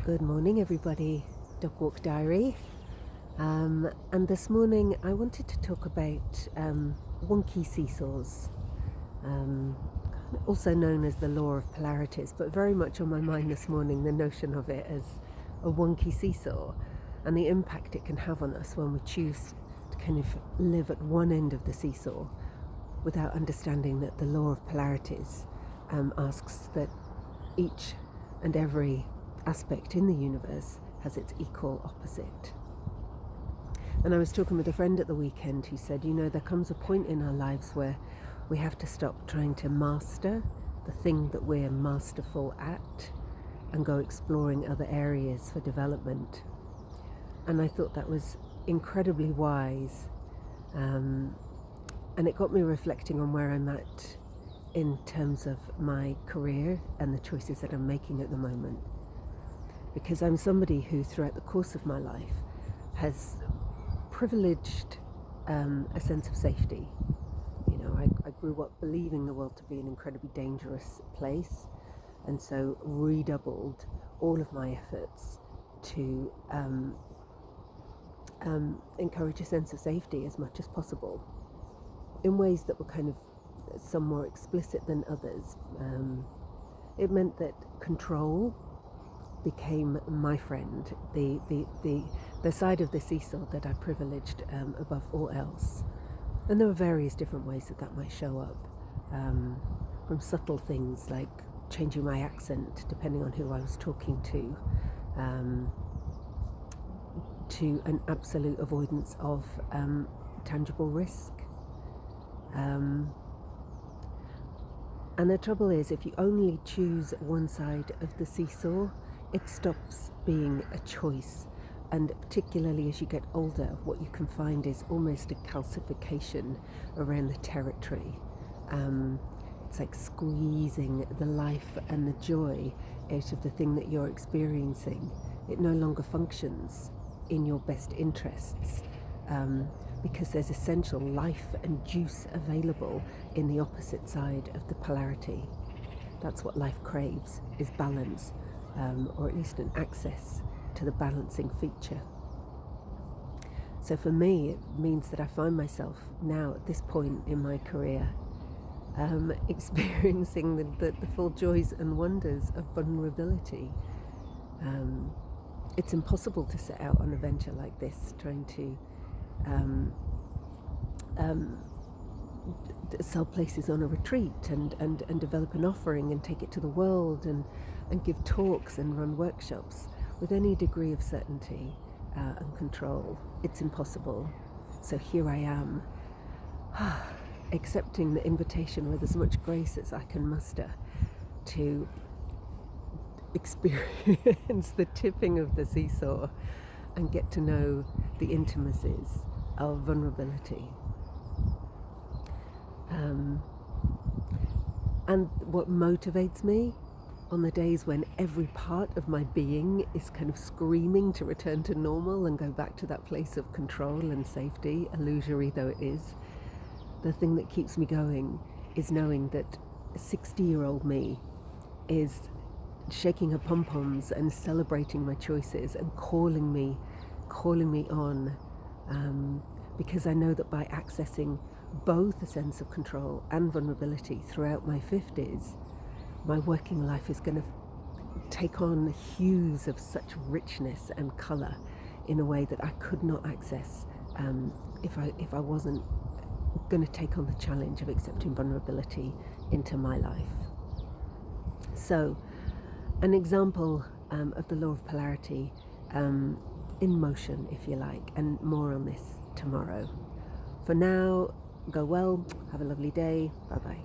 Good morning, everybody. Dog Walk Diary. And this morning I wanted to talk about wonky seesaws, also known as the law of polarities, but very much on my mind this morning the notion of it as a wonky seesaw and the impact it can have on us when we choose to kind of live at one end of the seesaw without understanding that the law of polarities asks that each and every aspect in the universe has its equal opposite. And I was talking with a friend at the weekend who said, there comes a point in our lives where we have to stop trying to master the thing that we're masterful at and go exploring other areas for development. And I thought that was incredibly wise. And it got me reflecting on where I'm at in terms of my career and the choices that I'm making at the moment. Because I'm somebody who throughout the course of my life has privileged a sense of safety. I grew up believing the world to be an incredibly dangerous place, and so redoubled all of my efforts to encourage a sense of safety as much as possible in ways that were kind of some more explicit than others. It meant that control became my friend, the side of the seesaw that I privileged above all else. And there were various different ways that might show up, from subtle things like changing my accent depending on who I was talking to an absolute avoidance of tangible risk. And the trouble is, if you only choose one side of the seesaw, it stops being a choice. And particularly as you get older, what you can find is almost a calcification around the territory. It's like squeezing the life and the joy out of the thing that you're experiencing. It no longer functions in your best interests, because there's essential life and juice available in the opposite side of the polarity. That's what life craves, is balance, or at least an access to the balancing feature. So for me, it means that I find myself now at this point in my career experiencing the full joys and wonders of vulnerability. It's impossible to set out on a venture like this trying to sell places on a retreat and develop an offering and take it to the world and give talks and run workshops with any degree of certainty and control. It's impossible. So here I am, accepting the invitation with as much grace as I can muster to experience the tipping of the seesaw and get to know the intimacies of vulnerability. And what motivates me on the days when every part of my being is kind of screaming to return to normal and go back to that place of control and safety, illusory though it is, the thing that keeps me going is knowing that 60-year-old me is shaking her pom-poms and celebrating my choices and calling me on, because I know that by accessing both a sense of control and vulnerability throughout my 50s, my working life is going to take on hues of such richness and colour in a way that I could not access if I wasn't going to take on the challenge of accepting vulnerability into my life. So, an example of the law of polarity in motion, if you like, and more on this tomorrow. For now, go well, have a lovely day, bye-bye.